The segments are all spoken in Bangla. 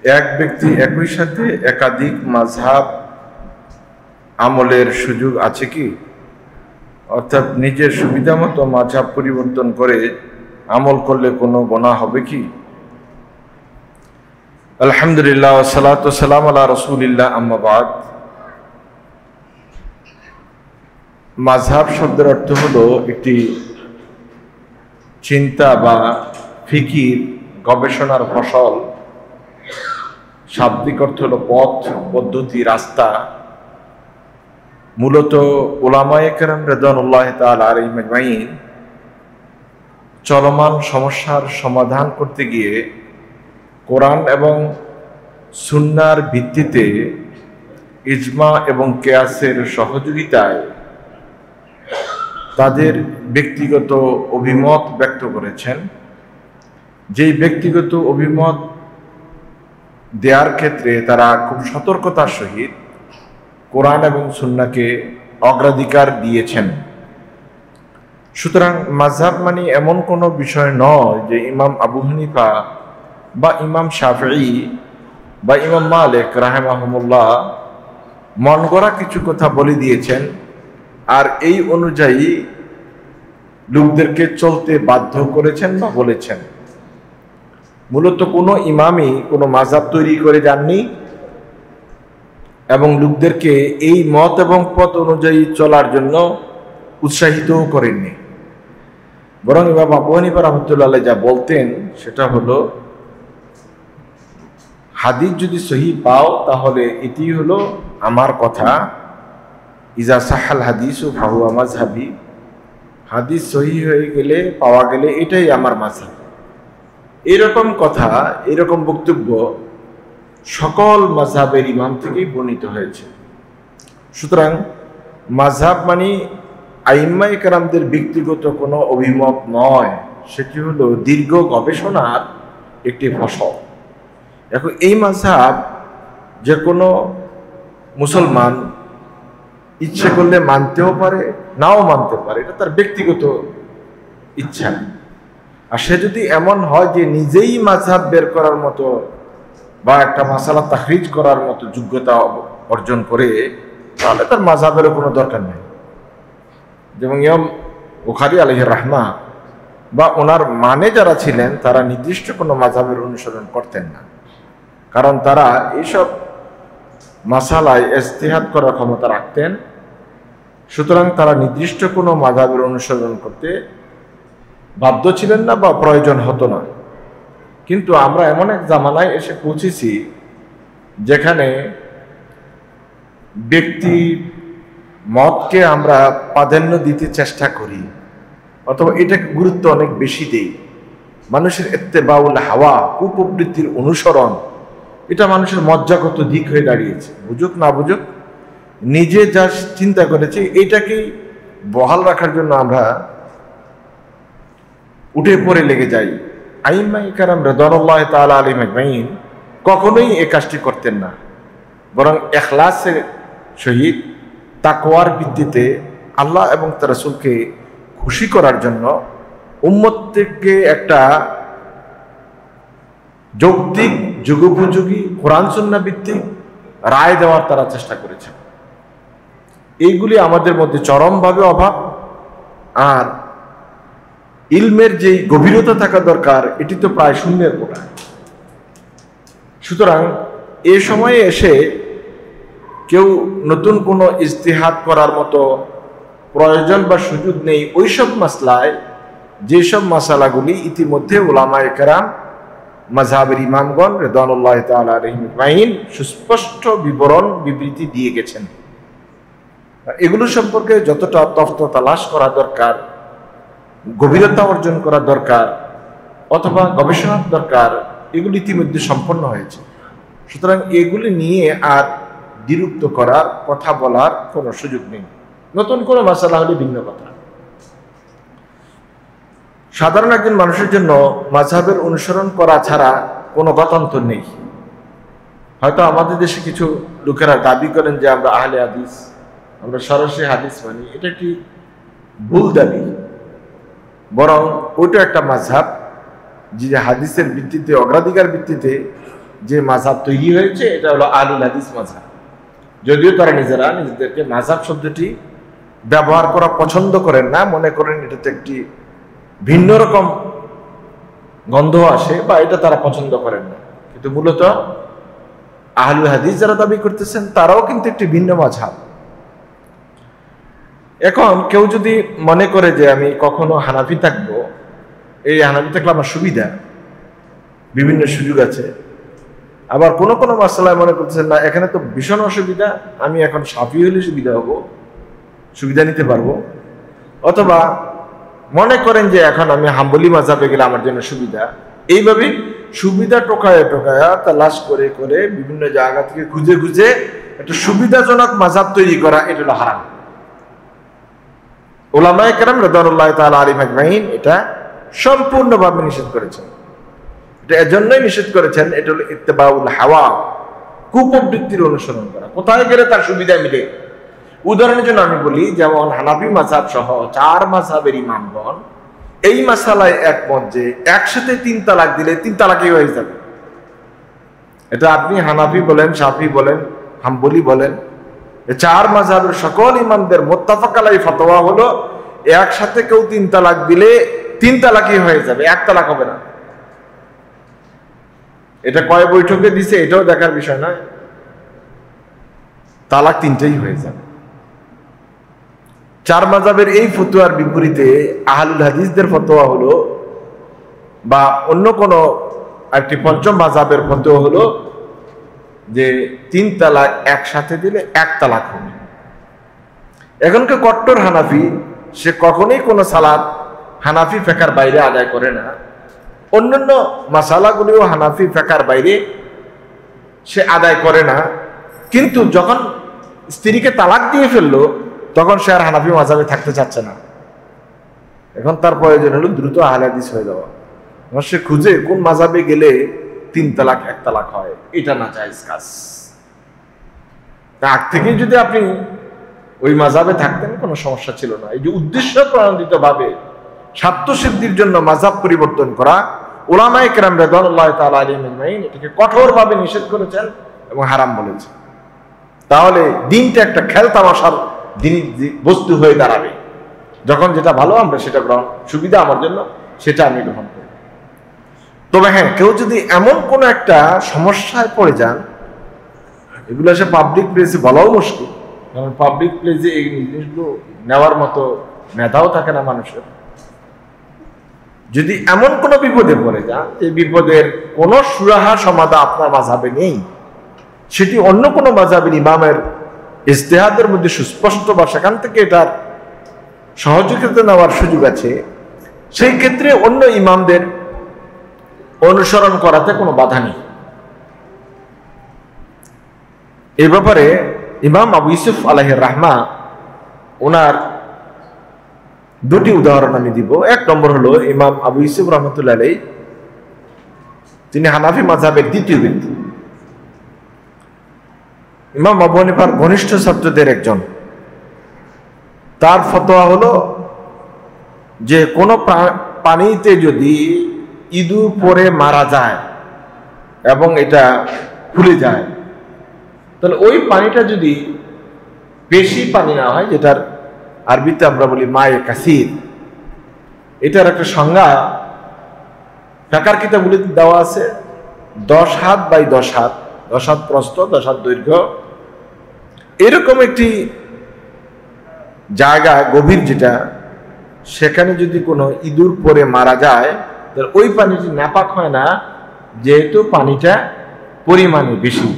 এক ব্যক্তি একই সাথে একাধিক মাযহাব আমলের সুযোগ আছে কি? অর্থাৎ নিজের সুবিধা মতো মাযহাব পরিবর্তন করে আমল করলে কোনো গুনাহ হবে কি? আলহামদুলিল্লাহ ওয়া সালাতু ওয়া সালাম আলা রাসূলিল্লাহ, আম্মা বাদ। মাযহাব শব্দের অর্থ হলো একটি চিন্তা বা ফিকির গবেষণার ফসল। শাব্দিক অর্থ হলো পথ, পদ্ধতি, রাস্তা। মূলত উলামায়ে কেরাম রিদওয়ানুল্লাহি তাআলা আলাইহিম আজমাইন চলমান সমস্যার সমাধান করতে গিয়ে কোরআন এবং সুন্নাহর ভিত্তিতে ইজমা এবং কিয়াসের সহযোগিতায় তাদের ব্যক্তিগত অভিমত ব্যক্ত করেছেন। যেই ব্যক্তিগত অভিমত দেওয়ার ক্ষেত্রে তারা খুব সতর্কতার সহিত কোরআন এবং সুন্নাহকে অগ্রাধিকার দিয়েছেন। সুতরাং মাযহাব মানে এমন কোনো বিষয় নয় যে ইমাম আবু হানিফা বা ইমাম শাফিঈ বা ইমাম মালিক রাহিমাহুমুল্লাহ মন গড়া কিছু কথা বলে দিয়েছেন আর এই অনুযায়ী লোকদেরকে চলতে বাধ্য করেছেন বা বলেছেন। মূলত কোনো ইমামই কোনো মাযহাব তৈরি করে যাননি এবং লোকদেরকে এই মত এবং পথ অনুযায়ী চলার জন্য উৎসাহিতও করেননি। বরং ইমাম আবু হানিফা রাহমাতুল্লাহ আলাইহি যা বলতেন সেটা হলো, হাদিস যদি সহিহ পাও তাহলে এটি হলো আমার কথা। ইজা সাহাল হাদিসু ফাহুয়া মাযহাবি, হাদিস সহিহ হয়ে গেলে, পাওয়া গেলে এটাই আমার মাযহাব। এরকম কথা, এরকম বক্তব্য সকল মাযহাবের ইমাম থেকেই বর্ণিত হয়েছে। সুতরাং মাযহাব মানে আইম্মায়ে কেরামদের ব্যক্তিগত কোনো অভিমত নয়, সেটি হলো দীর্ঘ গবেষণার একটি ফসল। এখন এই মাযহাব যে কোনো মুসলমান ইচ্ছে করলে মানতেও পারে, নাও মানতে পারে, এটা তার ব্যক্তিগত ইচ্ছা। আর সে যদি এমন হয় যে নিজেই মাযহাব বের করার মতো বা একটা মাসালা তাখরিজ করার মতো যোগ্যতা অর্জন করে, তাহলে তার মাযহাবেরও কোনো দরকার নেই। যেমন ইমাম বুখারী আলাইহির রাহমা বা ওনার মানে যারা ছিলেন তারা নির্দিষ্ট কোনো মাযহাবের অনুসরণ করতেন না, কারণ তারা এইসব মাসালায় ইজতিহাদ করার ক্ষমতা রাখতেন। সুতরাং তারা নির্দিষ্ট কোনো মাযহাবের অনুসরণ করতে বাধ্য ছিলেন না বা প্রয়োজন হতো না। কিন্তু আমরা এমন এক জামানায় এসে পৌঁছেছি যেখানে ব্যক্তি মতকে আমরা প্রাধান্য দিতে চেষ্টা করি, অথবা এটাকে গুরুত্ব অনেক বেশি দেই। মানুষের ইত্তেবাউল হাওয়া, কুপ্রবৃত্তির অনুসরণ, এটা মানুষের মজ্জাগত দিক হয়ে দাঁড়িয়েছে। বুঝুক না বুঝুক, নিজে যা চিন্তা করেছে এইটাকেই বহাল রাখার জন্য আমরা উঠে পড়ে লেগে যাই। আইম্মায়ে কেরাম রিদওয়ানুল্লাহি তাআলা আলাইহিম আজমাইন কখনোই এই কাজটি করতেন না, বরং ইখলাসের সহিত তাকওয়ার ভিত্তিতে আল্লাহ এবং তার রাসূলকে খুশি করার জন্য উম্মতকে একটা যৌক্তিক, যুগোপযোগী, কোরআন সুন্নাহ ভিত্তিক রায় দেওয়ার তারা চেষ্টা করেছেন। এইগুলি আমাদের মধ্যে চরমভাবে অভাব। আর ইলমের যে গভীরতা থাকা দরকার, এটি তো প্রায় শূন্যের কোটা। সুতরাং এ সময়ে এসে কেউ নতুন কোনো ইজতিহাদ করার মতো প্রয়োজন বা সুযোগ নেই ওইসব মাসলায়, যেসব মাসালাগুলি ইতিমধ্যে উলামায়ে কেরাম, মাযহাবের ইমামগণ রিদওয়ানুল্লাহি তাআলা আলাইহিম আজমাইন সুস্পষ্ট বিবরণ, বিবৃতি দিয়ে গেছেন। এগুলো সম্পর্কে যতটা তফত তালাশ করা দরকার, গভীরতা অর্জন করা দরকার, অথবা গবেষণার দরকার, এগুলি ইতিমধ্যে সম্পন্ন হয়েছে। সুতরাং এগুলি নিয়ে আর দ্বিরুক্ত করার, কথা বলার কোনো সুযোগ নেই। নতুন কোনো মাসালা হলে ভিন্ন কথা। সাধারণ একজন মানুষের জন্য মাযহাবের অনুসরণ করা ছাড়া কোনো গত্যন্তর নেই। হয়তো আমাদের দেশে কিছু লোকেরা দাবি করেন যে আমরা আহলে হাদিস, আমরা সরাসরি হাদিস মানি, এটা একটি ভুল দাবি। বরং ওইটা একটা মাযহাব যে হাদিসের ভিত্তিতে, অগ্রাধিকার ভিত্তিতে যে মাযহাব তৈরি হয়েছে এটা হলো আহলুল হাদিস মাযহাব। যদিও তারা নিজেরা নিজেদেরকে মাযহাব শব্দটি ব্যবহার করা পছন্দ করেন না, মনে করেন এটাতে একটি ভিন্ন রকম গন্ধ আসে বা এটা তারা পছন্দ করেন না, কিন্তু মূলত আহলুল হাদিস যারা দাবি করতেছেন তারাও কিন্তু একটি ভিন্ন মাযহাব। এখন কেউ যদি মনে করে যে আমি কখনো হানাফি থাকবো, এই হানাফি থাকলে আমার সুবিধা, বিভিন্ন সুযোগ আছে, আবার কোন কোন মাসআলায় মনে করতেছেন না এখানে তো ভীষণ অসুবিধা, আমি এখন শাফি হলে সুবিধা হবো, সুবিধা নিতে পারবো, অথবা মনে করেন যে এখন আমি হাম্বলি মাযহাবে গেলে আমার জন্য সুবিধা। এইভাবে সুবিধা টোকায়া টোকায়া তালাশ করে করে বিভিন্ন জায়গা থেকে খুঁজে খুঁজে একটা সুবিধাজনক মাযহাব তৈরি করা, এটা হলো হারাম। উলামায়ে কেরাম রাদিয়াল্লাহু তাআলা আলাইহিম আজমাইন এটা সম্পূর্ণভাবে নিষেধ করেছেন। এটা এজন্যই নিষেধ করেছেন, এটা হলো ইত্তেবাউল হাওয়া, কুপ্রবৃত্তির অনুসরণ করা, কোথায় গেলে তার সুবিধা মিলে। উদাহরণের জন্য আমি বলি, যেমন হানাফি মাযহাব সহ 4 মাযহাবের ইমামগণ এই মাসালায় একমত যে একসাথে 3 তালাক দিলে 3 তালাকই হয়ে যাবে। এটা আপনি হানাফি বলেন, শাফি বলেন, হাম্বলি বলেন, 4 মাযহাবের সকল ইমামদের মুত্তাফাক আলাইহি ফতোয়া হলো একসাথে কেউ 3 তালাক দিলে 3 তালাকই হয়ে যাবে, 1 তালাক হবে না। এটা কয় বৈঠকে দিছে এটাও দেখার বিষয় নয়, তালাক 3টাই হয়ে যাবে। 4 মাযহাবের এই ফতোয়ার বিপরীতে আহলুল হাদিসদের ফতোয়া হলো, বা অন্য কোন একটি 5ম মাযহাবের ফতোয়া হলো যে 3 তালাক একসাথে দিলে 1 তালাক হবে। এখনকার কট্টর হানাফি সে কখনোই কোনো সালাত হানাফি ফিকহের বাইরে আদায় করে না, অন্যান্য মাসালাগুলিও হানাফি ফিকহের বাইরে সে আদায় করে না, কিন্তু যখন স্ত্রীকে তালাক দিয়ে ফেললো তখন সে আর হানাফি মাযহাবে থাকতে চাচ্ছে না। এখন তার প্রয়োজন হলো দ্রুত আহলে হাদিস হয়ে যাওয়া। সে খুঁজে কোন মাযহাবে গেলে 3 তালাক 1 তালাক হয়, এটা না জায়েজ কাজ। আগ থেকে যদি আপনি ওই মাযহাবে থাকতেন কোনো সমস্যা ছিল না। এই যে উদ্দেশ্য প্রণোদিত ভাবে স্বার্থ সিদ্ধির জন্য মাযহাব পরিবর্তন করা, উলামায়ে কেরাম রাদিয়াল্লাহু তাআলা আলাইহিম আজমাইন এটাকে কঠোরভাবে নিষেধ করেছেন এবং হারাম বলেছেন। তাহলে দিনটা একটা খেলতামাশার বস্তু হয়ে দাঁড়াবে। যখন যেটা ভালো আমরা সেটা গ্রহণ, সুবিধা আমার জন্য সেটা আমি গ্রহণ করি। তবে হ্যাঁ, কেউ যদি এমন কোনো একটা সমস্যায় পড়ে যান, এগুলো সে পাবলিক প্লেসে বলাও মুশকিল, কারণ পাবলিক প্লেসে এই জিনিসগুলো নেওয়ার মতো মেধাও থাকে না মানুষের। যদি এমন কোনো বিপদে পড়ে যান, এই বিপদের কোনো সুরাহা সমাধান আপনার মাযহাবে নেই, সেটি অন্য কোনো মাযহাবের ইমামের ইজতিহাদের মধ্যে সুস্পষ্ট বা সেখান থেকে এটার সহযোগিতা নেওয়ার সুযোগ আছে, সেই ক্ষেত্রে অন্য ইমামদের অনুসরণ করাতে কোনো বাধা নেই। এই ব্যাপারে ইমাম আবু ইউসুফ আলাইহির রাহমা ওনার 2টি উদাহরণ আমি দিব। 1 নম্বর হলো ইমাম আবু ইউসুফ রাহমাতুল্লাহ আলাইহি, তিনি হানাফি মাযহাবের 2য় ব্যক্তি, ইমাম আবু হানিফার ঘনিষ্ঠ ছাত্রদের একজন। তার ফতোয়া হলো যে কোনো পানিতে যদি ইঁদুর পড়ে মারা যায় এবং এটা ফুলে যায়, তাহলে ওই পানিটা যদি বেশি পানি না হয়, যেটার আরবিতে আমরা বলি মায়ে কাসির, এটার একটা সংজ্ঞা ফিকহের কিতাবগুলিতে দেওয়া আছে, 10 হাত বাই 10 হাত, 10 হাত প্রস্থ 10 হাত দৈর্ঘ্য, এরকম একটি জায়গা গভীর যেটা, সেখানে যদি কোনো ইঁদুর পড়ে মারা যায় তাহলে ওই পানিটি নাপাক হয় না, যেহেতু পানিটা পরিমাণে বেশি।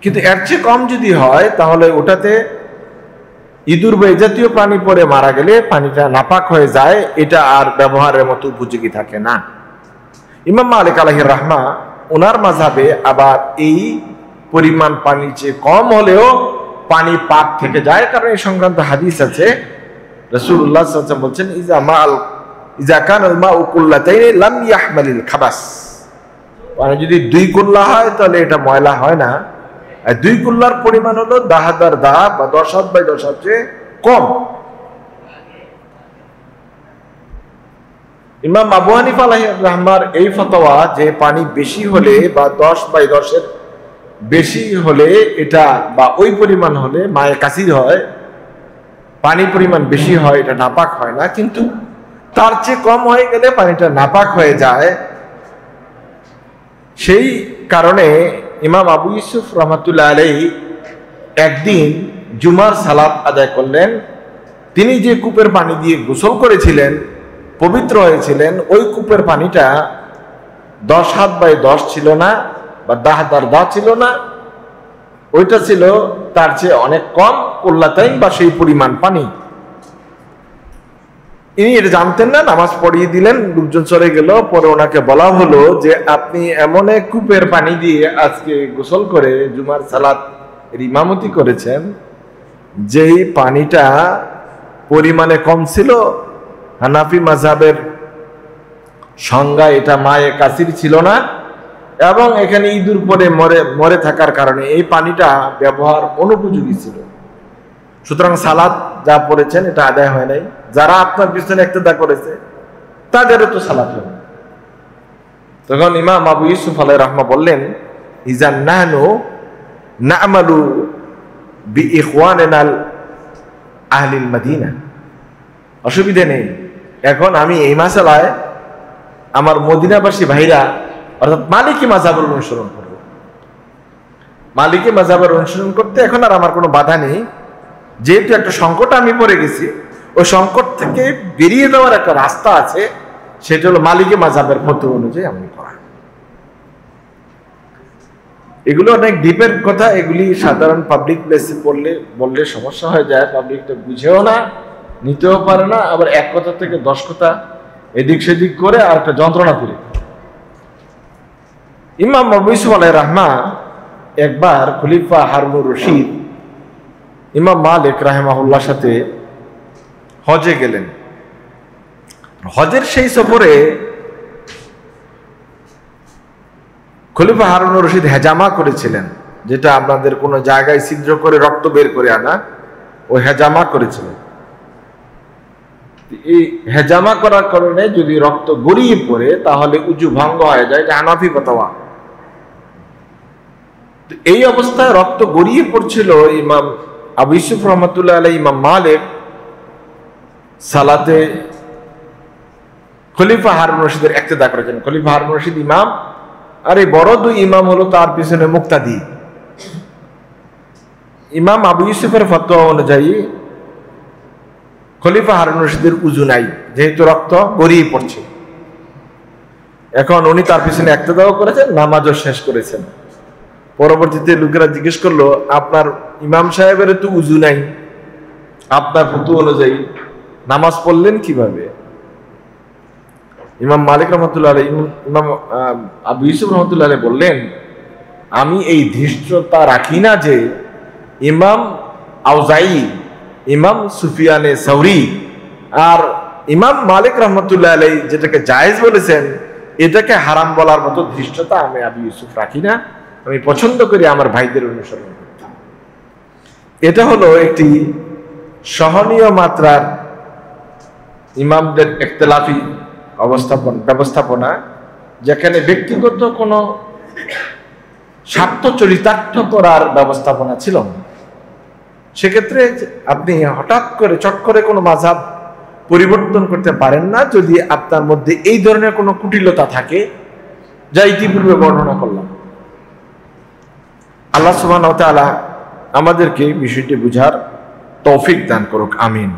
কিন্তু এর চেয়ে কম যদি হয় তাহলে ওটাতে ইঁদুর বা জাতীয় প্রাণী পড়ে মারা গেলে পানিটা নাপাক হয়ে যায়, এটা আর ব্যবহারের মতো উপযোগী থাকে না। ইমাম মালিক আলাইহির রাহমা ওনার মাযহাবে আবার এই পরিমাণ পানির চেয়ে কম হলেও পানি পাক থেকে যায়, কারণ এই সংক্রান্ত হাদিস আছে। রাসূলুল্লাহ সাল্লাল্লাহু আলাইহি ওয়াসাল্লাম বলছেন, ইজা কানাল মাউ কুল্লাতাইনি লাম ইয়াহমালিল খাবাস, মানে যদি 2 কুল্লা হয় তাহলে এটা ময়লা হয় না, আর 2 কুল্লার পরিমাণ হলো 10 বা 10 হাত বাই 10 হাত চেয়ে কম। ইমাম আবু হানিফা আলাইহির রাহমার এই ফতোয়া যে পানি বেশি হলে বা 10/10 বেশি হলে এটা বা ওই পরিমাণ হলে মায়ে কাসির হয়, পানি পরিমাণ বেশি হয়, এটা নাপাক হয় না, কিন্তু তার চেয়ে কম হয়ে গেলে পানিটা নাপাক হয়ে যায়। সেই কারণে ইমাম আবু ইউসুফ রহমাতুল্লাহ আলাইহি একদিন জুমার সালাত আদায় করলেন। তিনি যে কূপের পানি দিয়ে গোসল করেছিলেন, পবিত্র হয়েছিলেন, ওই কূপের পানিটা 10 হাত/10 ছিল না, বা 10 ছিল না, ওইটা ছিল তার চেয়ে অনেক কম, কুল্লাতাইন বা সেই পরিমাণ পানি। ইনি এটা জানতেন না, নামাজ পড়িয়ে দিলেন, লোকজন চলে গেল। পরে ওনাকে বলা হলো যে আপনি এমন এক কূপের পানি দিয়ে আজকে গোসল করে জুমার সালাত ইমামতি করেছেন, যেই পানিটা পরিমাণে কম ছিল। হানাফি মাযহাবের সংজ্ঞা এটা মায়ে কাসির ছিল না, এবং এখানে ইঁদুর পরে মরে থাকার কারণে এই পানিটা ব্যবহার অনুপযোগী ছিল। সুতরাং সালাত যা পড়েছেন এটা আদায় হয় নাই। যারা আপনার পিছনে ইক্তেদা করেছে তাদেরও তো সালাত হবে। তখন ইমাম আবু ইউসুফ আলাইহির রাহমা বললেন, ইজান নাহনু না'মালু বিইখওয়ানিনা আহলিল মাদিনা, অসুবিধা নেই, এখন আমি এই মাসালায় আমার মদিনাবাসী ভাইরা অর্থাৎ মালিকি মাযহাবের অনুসরণ করব। মালিকি মাযহাবের অনুসরণ করতে এখন আর আমার কোনো বাধা নেই, যেহেতু একটা সংকট আমি পড়ে গেছি, ওই সংকট থেকে বেরিয়ে যাওয়ার একটা রাস্তা আছে, সেটা হলো মালিকি মাযহাবের ফতোয়া অনুযায়ী আমি করা। এগুলো অনেক ডিপের কথা, এগুলি সাধারণ পাবলিক প্লেসে বললে সমস্যা হয়ে যায়, পাবলিকটা বুঝেও না, নিতেও পারে না, আবার এক কথা থেকে 10 কথা এদিক সেদিক করে আর একটা যন্ত্রণা করে। ইমাম আবু ইউসুফ আলাইহির রাহমা একবার খলিফা হারুনুর রশিদ ইমাম মালিক রাহিমাহুল্লাহর সাথে হজে গেলেন। হজের সেই সফরে খলিফা হারুনুর রশিদ হেজামা করেছিলেন, যেটা আপনাদের কোনো জায়গায় ছিদ্র করে রক্ত বের করে আনা, ওই হেজামা করেছিলেন। এই হেজামা করার কারণে যদি রক্ত গড়িয়ে পড়ে তাহলে উজু ভঙ্গ হয়ে যায়, এটা হানাফি ফতোয়া। এই অবস্থায় রক্ত গড়িয়ে পড়ছিল, ইমাম আবু ইউসুফ রহমাতুল্লাহ আলাইহি ইমাম মালিক সালাতে খলিফা হারুনুর রশিদের ইক্তেদা করেছেন। খলিফা হারুনুর রশিদ ইমাম, আর এই বড় দুই ইমাম হলো তার পিছনে মুক্তাদি। ইমাম আবু ইউসুফের ফতোয়া অনুযায়ী খলিফা হারুনুর রশিদের উজু নাই, যেহেতু রক্ত গড়িয়ে পড়ছে। এখন উনি তার পিছনে ইক্তেদাও করেছেন, নামাজও শেষ করেছেন। পরবর্তীতে লোকেরা জিজ্ঞেস করলো, আপনার ইমাম সাহেবের তো উজু নাই, আপনার ফতোয়া অনুযায়ী নামাজ পড়লেন কিভাবে? ইমাম মালিক রহমতুল্লাহ আলাইহি, ইমাম আবু ইউসুফ রহমতুল্লাহ আলাইহি বললেন, আমি এই ধৃষ্টতা রাখি না যে ইমাম আউজাই, ইমাম সুফিয়ানে সাউরি আর ইমাম মালিক রহমতুল্লাহ আলাইহি যেটাকে জায়েজ বলেছেন, এটাকে হারাম বলার মতো ধৃষ্টতা আমি আবু ইউসুফ রাখি না। আমি পছন্দ করি আমার ভাইদের অনুসরণ করতে। এটা হলো একটি সহনীয় মাত্রার ইমামদের ইখতিলাফি ব্যবস্থাপনা, যেখানে ব্যক্তিগত কোনো স্বার্থ চরিতার্থ করার ব্যবস্থাপনা ছিল না। সেক্ষেত্রে আপনি হঠাৎ করে চট করে কোনো মাযহাব পরিবর্তন করতে পারেন না, যদি আপনার মধ্যে এই ধরনের কোনো কুটিলতা থাকে, যা ইতিপূর্বে বর্ণনা করলাম। আল্লাহ সুবহানাহু ওয়া তাআলা আমাদেরকে বিষয়টি বুঝার তৌফিক দান করুক, আমিন।